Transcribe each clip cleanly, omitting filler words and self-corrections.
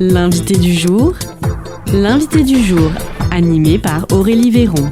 L'invité du jour, animé par Aurélie Véron.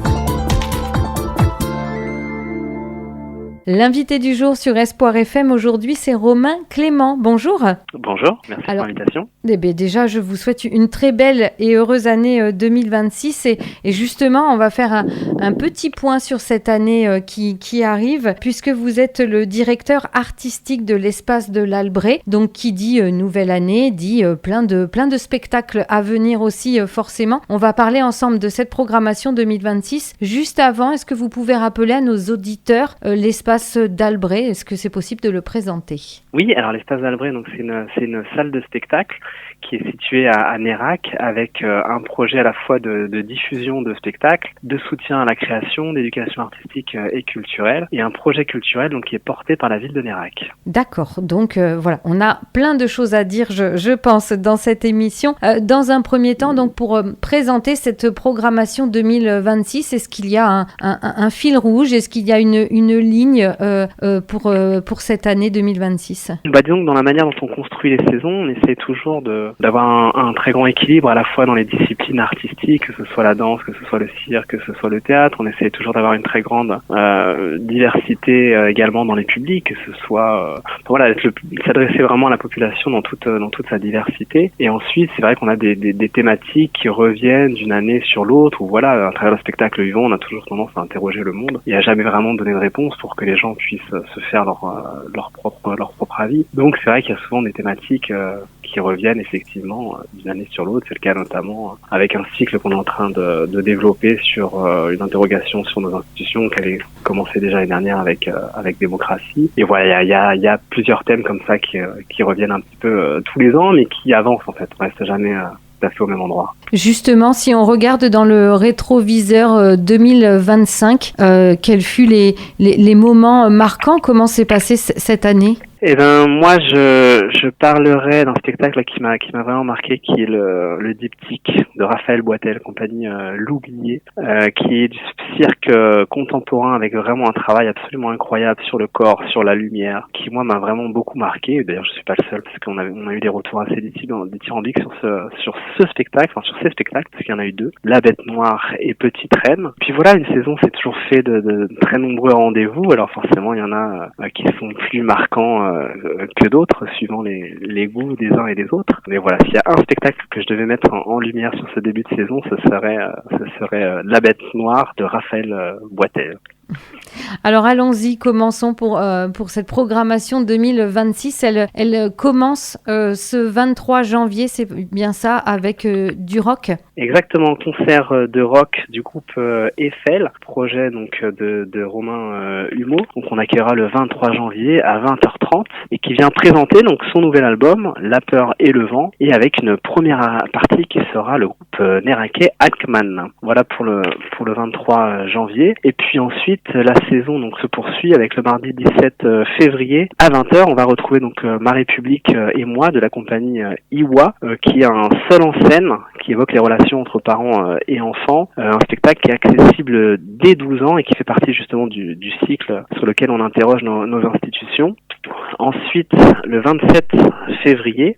L'invité du jour sur Espoir FM aujourd'hui, c'est Romain Clément. Bonjour. Bonjour, merci pour l'invitation. Déjà, je vous souhaite une très belle et heureuse année 2026. Et justement, on va faire un petit point sur cette année qui arrive, puisque vous êtes le directeur artistique de l'Espace de l'Albret. Donc, qui dit nouvelle année, dit plein de spectacles à venir aussi, forcément. On va parler ensemble de cette programmation 2026. Juste avant, est-ce que vous pouvez rappeler à nos auditeurs l'Espace d'Albret? Est-ce que c'est possible de le présenter? Oui, alors l'Espace d'Albret, donc c'est une salle de spectacle qui est située à Nérac avec un projet à la fois de diffusion de spectacles, de soutien à la création, d'éducation artistique et culturelle, et un projet culturel donc qui est porté par la ville de Nérac. D'accord, donc voilà, on a plein de choses à dire, je pense, dans cette émission. Dans un premier temps, donc pour présenter cette programmation 2026, est-ce qu'il y a un fil rouge? Est-ce qu'il y a une ligne pour cette année 2026? Disons que dans la manière dont on construit les saisons, on essaie toujours d'avoir un très grand équilibre à la fois dans les disciplines artistiques, que ce soit la danse, que ce soit le cirque, que ce soit le théâtre. On essaie toujours d'avoir une très grande diversité également dans les publics, que ce soit s'adresser vraiment à la population dans toute sa diversité. Et ensuite, c'est vrai qu'on a des thématiques qui reviennent d'une année sur l'autre, où à travers le spectacle vivant, on a toujours tendance à interroger le monde et à jamais vraiment donner de réponse pour que les gens puissent se faire leur propre avis. Donc c'est vrai qu'il y a souvent des thématiques qui reviennent effectivement d'une année sur l'autre. C'est le cas notamment avec un cycle qu'on est en train de développer sur une interrogation sur nos institutions qui avait commencé déjà l'année dernière avec démocratie. Et voilà, il y a plusieurs thèmes comme ça qui reviennent un petit peu tous les ans, mais qui avancent en fait. On reste jamais tout à fait au même endroit. Justement, si on regarde dans le rétroviseur 2025, quels furent les moments marquants? Comment s'est passée cette année? Moi, je parlerai d'un spectacle qui m'a vraiment marqué, qui est le diptyque de Raphaël Boitel, compagnie L'Oublié, qui est du cirque contemporain avec vraiment un travail absolument incroyable sur le corps, sur la lumière, qui moi m'a vraiment beaucoup marqué. D'ailleurs, je suis pas le seul parce qu'on a eu des retours assez dithyrambiques sur ce spectacle, enfin sur ces spectacles, parce qu'il y en a eu deux, La Bête Noire et Petite Reine. Puis voilà, une saison c'est toujours fait de très nombreux rendez-vous. Alors forcément, il y en a qui sont plus marquants que d'autres, suivant les goûts des uns et des autres. Mais voilà, s'il y a un spectacle que je devais mettre en lumière sur ce début de saison, ce serait La Bête Noire de Raphaël Boitel. Alors allons-y, commençons pour cette programmation 2026. Elle commence ce 23 janvier, c'est bien ça, avec du rock? Exactement, concert de rock du groupe Eiffel, projet donc de Romain Humeau. Donc on accueillera le 23 janvier à 20h30 et qui vient présenter donc son nouvel album La Peur et le Vent, et avec une première partie qui sera le groupe nérakais Alkman. Voilà pour le 23 janvier. Et puis ensuite la saison donc se poursuit avec le mardi 17 février à 20h. On va retrouver donc Ma République et moi de la compagnie Iwa, qui est un seul en scène qui évoque les relations entre parents et enfants. Un spectacle qui est accessible dès 12 ans et qui fait partie justement du cycle sur lequel on interroge nos institutions. Ensuite, le 27 février,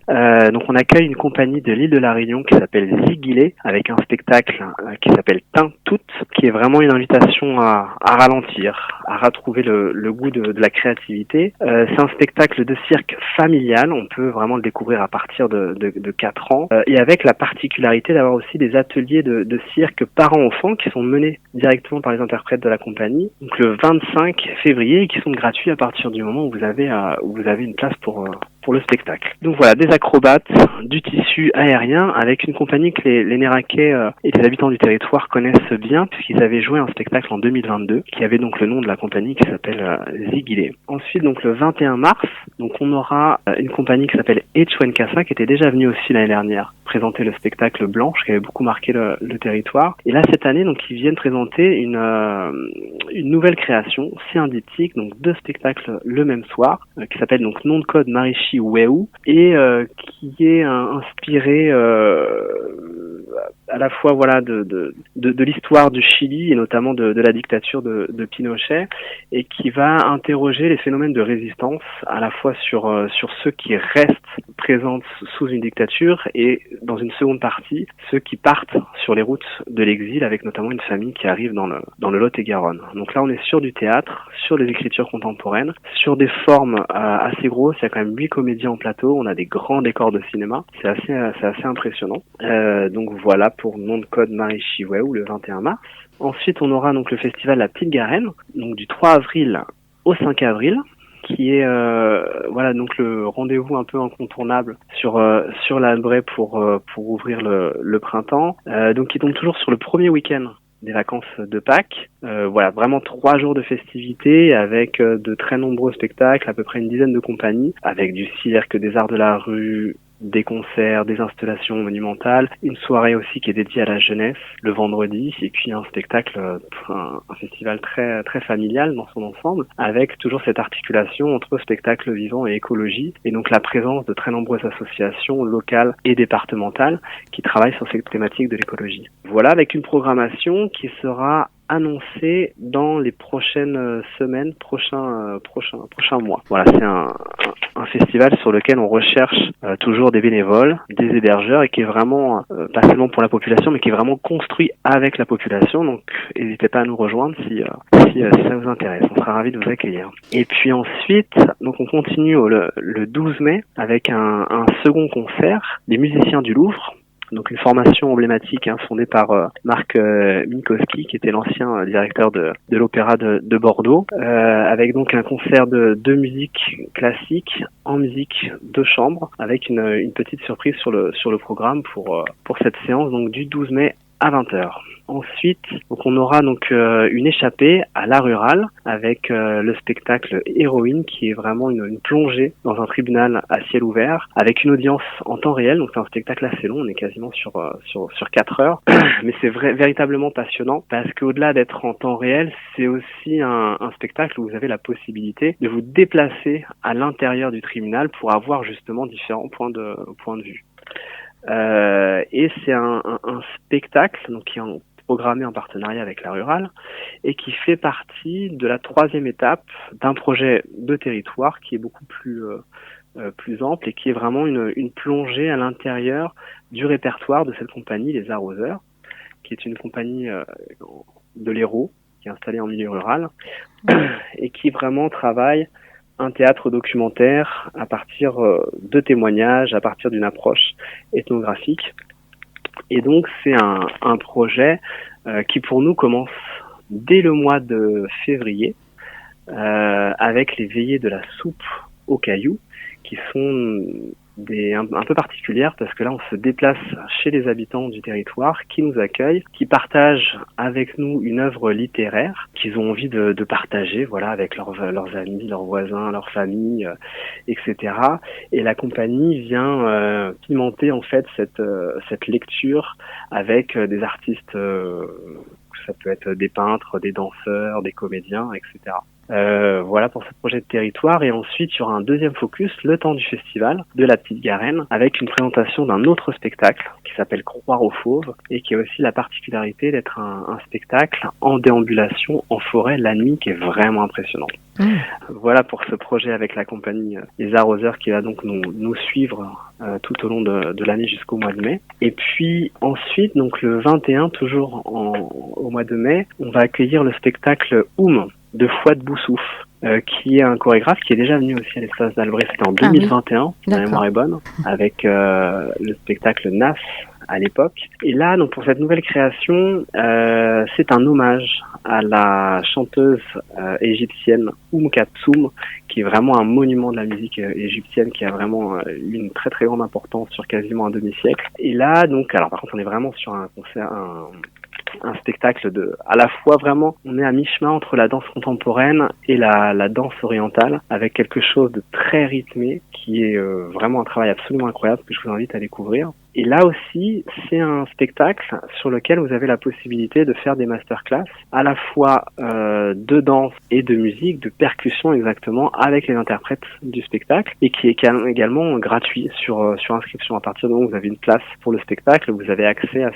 donc on accueille une compagnie de l'île de la Réunion qui s'appelle Ziguilé, avec un spectacle qui s'appelle Teint Tout, qui est vraiment une invitation à ralentir, à retrouver le goût de la créativité. C'est un spectacle de cirque familial, on peut vraiment le découvrir à partir de 4 ans, et avec la particularité d'avoir aussi des ateliers de cirque parents-enfants qui sont menés directement par les interprètes de la compagnie, donc le 25 février, et qui sont gratuits à partir du moment où vous avez une place pour le spectacle. Donc voilà, des acrobates, du tissu aérien, avec une compagnie que les Nérakais et les habitants du territoire connaissent bien, puisqu'ils avaient joué un spectacle en 2022, qui avait donc le nom de la compagnie qui s'appelle Ziguilé. Ensuite, donc le 21 mars, donc on aura une compagnie qui s'appelle Etchwenkasa, qui était déjà venue aussi l'année dernière présenter le spectacle Blanche, qui avait beaucoup marqué le territoire. Et là, cette année, donc ils viennent présenter une nouvelle création, c'est un diptyque, donc 2 spectacles le même soir, qui s'appelle donc Nom de code Marichi Weou, et qui est inspiré à la fois voilà de l'histoire du Chili et notamment de la dictature de Pinochet, et qui va interroger les phénomènes de résistance à la fois sur ceux qui restent présents sous une dictature, et dans une seconde partie ceux qui partent sur les routes de l'exil, avec notamment une famille qui arrive dans le Lot-et-Garonne. Donc là on est sur du théâtre, sur des écritures contemporaines, sur des formes assez grosses. Il y a quand même 8 comédiens en plateau, on a des grands décors de cinéma, c'est assez impressionnant. Donc voilà pour Nom de code Marie Chihuahua le 21 mars. Ensuite on aura donc le festival La Petite Garenne, donc du 3 avril au 5 avril, qui est voilà donc le rendez-vous un peu incontournable sur l'Albret pour ouvrir le printemps. Donc qui tombe toujours sur le premier week-end des vacances de Pâques. Voilà, vraiment 3 jours de festivités avec de très nombreux spectacles, à peu près une dizaine de compagnies, avec du cirque, des arts de la rue, des concerts, des installations monumentales, une soirée aussi qui est dédiée à la jeunesse le vendredi, et puis un spectacle, un festival très très familial dans son ensemble, avec toujours cette articulation entre spectacle vivant et écologie, et donc la présence de très nombreuses associations locales et départementales qui travaillent sur ces thématiques de l'écologie. Voilà, avec une programmation qui sera annoncé dans les prochaines semaines, prochains mois. Voilà, c'est un festival sur lequel on recherche toujours des bénévoles, des hébergeurs, et qui est vraiment pas seulement pour la population, mais qui est vraiment construit avec la population. Donc n'hésitez pas à nous rejoindre si ça vous intéresse. On sera ravis de vous accueillir. Et puis ensuite, donc on continue le 12 mai avec un second concert des musiciens du Louvre. Donc une formation emblématique fondée par Marc Minkowski, qui était l'ancien directeur de l'opéra de Bordeaux, avec donc un concert de musique classique en musique de chambre, avec une petite surprise sur le programme pour cette séance donc du 12 mai à 20h. Ensuite, donc on aura donc une échappée à la rurale avec le spectacle Héroïne, qui est vraiment une plongée dans un tribunal à ciel ouvert avec une audience en temps réel. Donc c'est un spectacle assez long, on est quasiment sur 4 heures, mais c'est véritablement passionnant parce qu'au-delà d'être en temps réel, c'est aussi un spectacle où vous avez la possibilité de vous déplacer à l'intérieur du tribunal pour avoir justement différents points de vue. Et c'est un spectacle donc qui est programmé en partenariat avec la rurale et qui fait partie de la 3e étape d'un projet de territoire qui est beaucoup plus ample, et qui est vraiment une plongée à l'intérieur du répertoire de cette compagnie, les Arroseurs, qui est une compagnie de l'Hérault qui est installée en milieu rural et qui vraiment travaille un théâtre documentaire à partir de témoignages, à partir d'une approche ethnographique. Et donc c'est un projet qui pour nous commence dès le mois de février avec les veillées de la soupe aux cailloux, qui sont un peu particulières parce que là on se déplace chez les habitants du territoire qui nous accueillent, qui partagent avec nous une œuvre littéraire qu'ils ont envie de partager, voilà, avec leurs amis, leurs voisins, leurs familles, etc. Et la compagnie vient pimenter en fait cette lecture avec des artistes, ça peut être des peintres, des danseurs, des comédiens, etc. Voilà pour ce projet de territoire. Et ensuite il y aura un deuxième focus le temps du festival de la Petite Garenne, avec une présentation d'un autre spectacle qui s'appelle Croire aux fauves, et qui a aussi la particularité d'être un spectacle en déambulation en forêt la nuit, qui est vraiment impressionnant. Voilà pour ce projet avec la compagnie Les Arroseurs, qui va donc nous suivre tout au long de l'année jusqu'au mois de mai. Et puis ensuite, donc le 21, toujours au mois de mai, on va accueillir le spectacle Oum de Fouad Boussouf, qui est un chorégraphe qui est déjà venu aussi à l'espace d'Albret, c'était en 2021, si ma mémoire est bonne, avec le spectacle Nas à l'époque. Et là, donc pour cette nouvelle création, c'est un hommage à la chanteuse égyptienne Kalthoum, qui est vraiment un monument de la musique égyptienne, qui a vraiment eu une très très grande importance sur quasiment un demi-siècle. Et là, donc, alors par contre, on est vraiment sur un concert, un spectacle à la fois vraiment, on est à mi-chemin entre la danse contemporaine et la danse orientale, avec quelque chose de très rythmé, qui est vraiment un travail absolument incroyable que je vous invite à découvrir. Et là aussi, c'est un spectacle sur lequel vous avez la possibilité de faire des masterclass, à la fois de danse et de musique, de percussion exactement, avec les interprètes du spectacle, et qui est également gratuit sur inscription. À partir du moment où vous avez une place pour le spectacle, vous avez accès à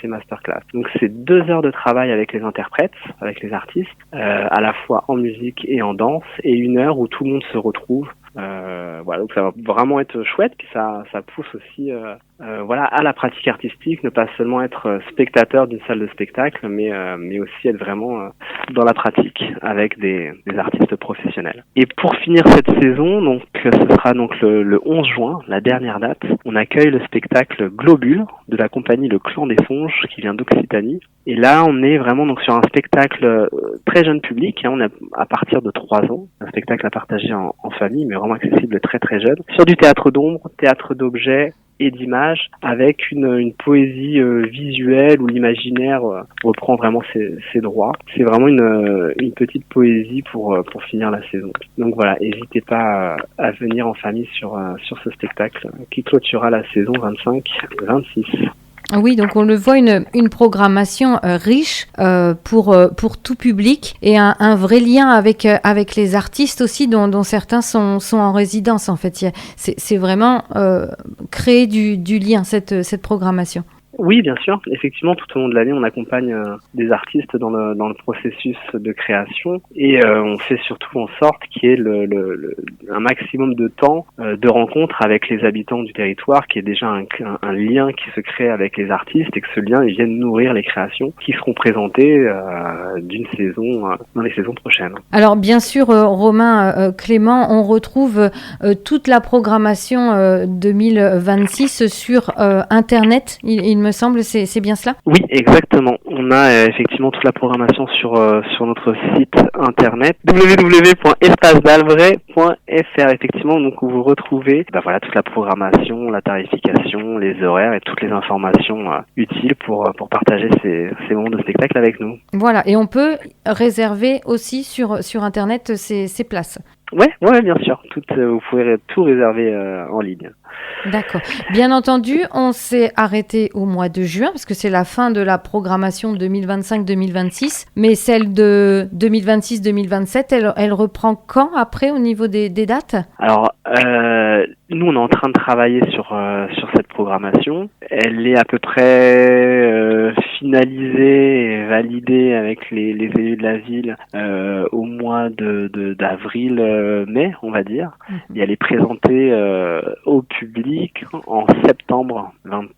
ces masterclass. Donc c'est 2 heures de travail avec les interprètes, avec les artistes, à la fois en musique et en danse, et 1 heure où tout le monde se retrouve. Voilà, donc ça va vraiment être chouette, puis ça pousse aussi à la pratique artistique, ne pas seulement être spectateur d'une salle de spectacle, mais aussi être vraiment dans la pratique avec des artistes professionnels. Et pour finir cette saison, donc ce sera donc le 11 juin, la dernière date, on accueille le spectacle Globule de la compagnie Le Clan des Songes qui vient d'Occitanie. Et là, on est vraiment donc sur un spectacle très jeune public, on est à partir de 3 ans, un spectacle à partager en famille, mais vraiment accessible très très jeune, sur du théâtre d'ombre, théâtre d'objets et d'images, avec une poésie visuelle où l'imaginaire reprend vraiment ses droits. C'est vraiment une petite poésie pour finir la saison. Donc voilà, n'hésitez pas à venir en famille sur ce spectacle qui clôturera la saison 25-26. Oui, donc on le voit, une programmation riche pour tout public et un vrai lien avec les artistes aussi, dont certains sont en résidence en fait. C'est vraiment créer du lien, cette programmation. Oui, bien sûr. Effectivement, tout au long de l'année, on accompagne des artistes dans le processus de création et on fait surtout en sorte qu'il y ait un maximum de temps de rencontre avec les habitants du territoire, qu'il y ait déjà un lien qui se crée avec les artistes et que ce lien vienne nourrir les créations qui seront présentées d'une saison dans les saisons prochaines. Alors bien sûr, Romain Clément, on retrouve toute la programmation 2026 sur Internet, il me semble, c'est bien cela ? Oui, exactement. On a effectivement toute la programmation sur notre site internet www.espacedalbret.fr effectivement, donc où vous retrouvez toute la programmation, la tarification, les horaires et toutes les informations utiles pour partager ces moments de spectacle avec nous. Voilà, et on peut réserver aussi sur Internet ces places. Ouais, bien sûr. Vous pouvez tout réserver en ligne. D'accord. Bien entendu, on s'est arrêté au mois de juin parce que c'est la fin de la programmation 2025-2026. Mais celle de 2026-2027, elle reprend quand après au niveau des dates ? Alors, nous, on est en train de travailler sur cette programmation. Elle est à peu près finalisée et validée avec les élus de la ville au mois d'avril-mai, on va dire. Et elle est présentée au public en septembre 26.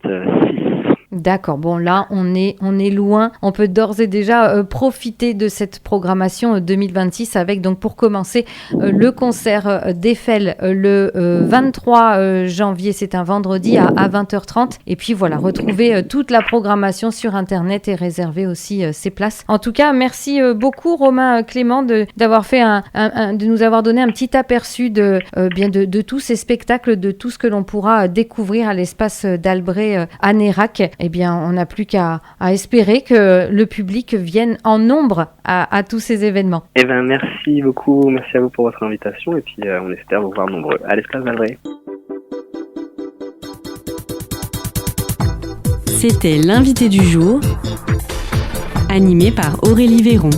D'accord. Bon, là, on est loin. On peut d'ores et déjà profiter de cette programmation 2026 avec, donc, pour commencer, le concert d'Eiffel le 23 janvier. C'est un vendredi à 20h30. Et puis, voilà, retrouver toute la programmation sur Internet et réserver aussi ses places. En tout cas, merci beaucoup, Romain Clément, d'avoir fait de nous avoir donné un petit aperçu de tous ces spectacles, de tout ce que l'on pourra découvrir à l'espace d'Albret à Nérac. Eh bien, on n'a plus qu'à espérer que le public vienne en nombre à tous ces événements. Eh bien, merci beaucoup. Merci à vous pour votre invitation. Et puis, on espère vous voir nombreux à l'espace d'Albret. C'était l'invité du jour, animé par Aurélie Véron.